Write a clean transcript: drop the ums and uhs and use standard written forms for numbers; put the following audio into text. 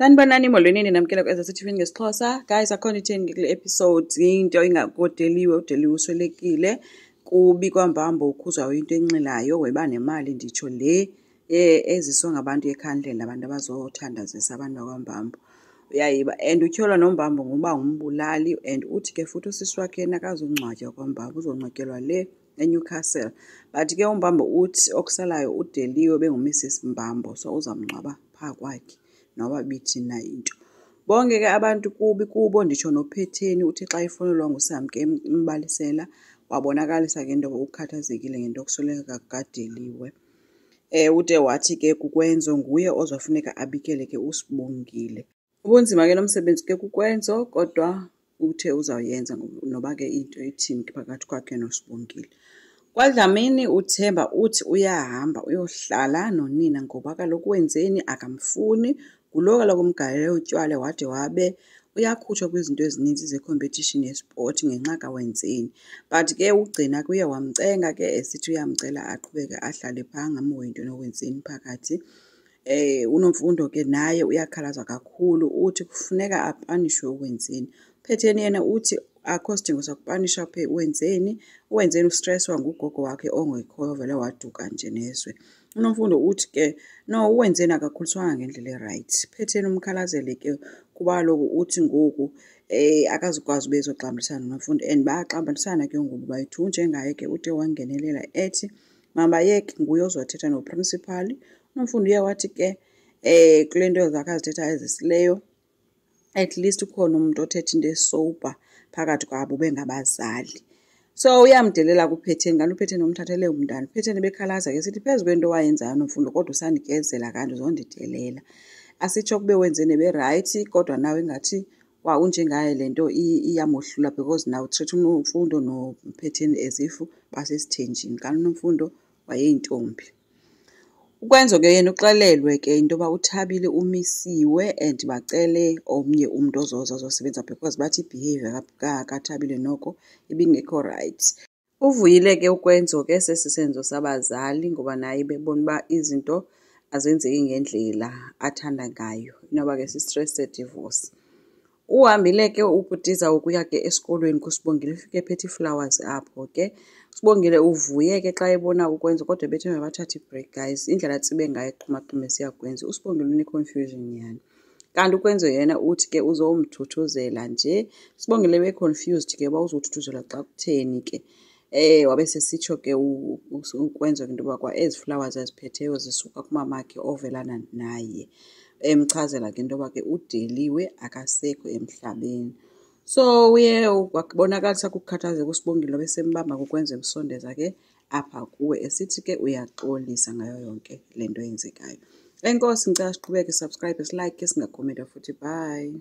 Sanibonani molweni namkela kwezaseTV ngesixhosa. Guys, akhona itheni kule episode into ingakodeliwe udeliwe uswelekile kubi kwambambo ukhuzwa into enxilayo weba nemali nditsho le eziswa ngabantu ekhandlela abantu abazothandazisa abantu bakwambambo. Uyayiba and utyholwa nombambo ngoba ngumbulali and uthi ke futhi usisi wakhe nakazongcwatywa kwambambo uzongcwatyelwa le eNewcastle. But ke umbambo uthi okusalayo udeliwe benguMrs Mbambo so uzamngcwaba phaa kwakhe. Noba bithi na into bonke ke abantu kubi kubo nditsho noPhetheni uthi xa ifonelwa nguSamke imbalisela wabonakalisa ke into ukukhathazekile ngento kusweleka kukadeliwe. Ude wathi ke kukwenzo nguye ozofuneka abikele ke uSibongile. Ubunzima ke nomsebenzi ke kukwenzo kodwa uthe uzawuyenza noba ke into ithini phakathi kwakhe noSibongile. KwaDlamini uThemba uthi uyahamba uyohlala nonina ngoba kaloku wenzeni akamfuni ngulo kaloku umgalelo utywala wade wabe uyakhutshwa kwizinto ezininzi ze-competition yesport ngenxa kawenzeni. But ke ugcina kuye wamcenga ke esithi uyamcela aqhubeke ahlale phaa angamhoyi into nowenzeni phakathi. UNomfundo ke naye uyakhalaza kakhulu uthi kufuneka apanishwe uwenzeni. Phetheni yena uthi akho sidingo sokupanisha uwenzeni ustresswa ngugogo wakhe ongekhoyo vele waduka nje nezwe. UNomfundo uthi ke no uwenzeni akakhuliswanga ngendlela right. Phetheni umkhalazele ke kuba kaloku uthi ngoku akazukwazi bezoxambulisana noNomfundo and baxambulisana ke ngoku bayithu njengaye ke ude wangenelela ethi mabayeke nguye ozothetha noprincipal. UNomfundo uye wathi ke kule nto zakhe azithetha ezisileyo at least ukhona umuntu othetha into esober phakathi kwabo bengabazali. So uyamdelela kuPhetheni kanti uPhetheni umthathele umntana. Phetheni bekhalaza ke sithi phezu kwento wayenzayo noMfundo kodwa usandikezela kanti uzondidelela. Asitsho kube wenzene be-right kodwa nawe engathi unjengaye lento iyamohlula because now treat uNomfundo noPhetheni as if basesithenjini kanti uNomfundo wayeyintombi. Ukwenzo ke yena uxelelwe ke into yoba uThabile umisiwe and bacele omnye umuntu ozosebenza because bathi behavior kaThabile noko ibingekho right. Uvuyile ke ukwenzo ke sesisenzo sabazali ngoba naye bebona uba izinto azenzeki ngendlela athanda ngayo inoba ke si-stressed divorce. Uhambile ke ubhutiza ukuya ke esikolweni kuSibongile ufike ephethe flowers apho ke. Sibongile uvuye ke xa ebona ukwenza kodwa bethe mabathathe i-break guys indlela atsibe ngayo exhumaxhume siyakwenza uSibongile une-confusion nyani. Kanti ukwenzo yena uthi ke uzomthuthuzela nje. Sibongile be-confused ke uba uzothuthuzela xa kutheni ke. Wabe sesitsho ke ukwenza into yoba kwa ezi flowers aziphetheyo zisuka kumamakhe ovelana naye. Emchazela ke into yoba ke udeliwe akasekho emhlabeni. So uye wabonakalisa kukukhathazeka uSibongile besembamba kukwenza emsondeza ke apha kuwe esithi ke uyaxolisa ngayo yonke le nto yenzekayo. Enkosi ngicela siqhubeke subscribe silike singakhomenta futhi bye.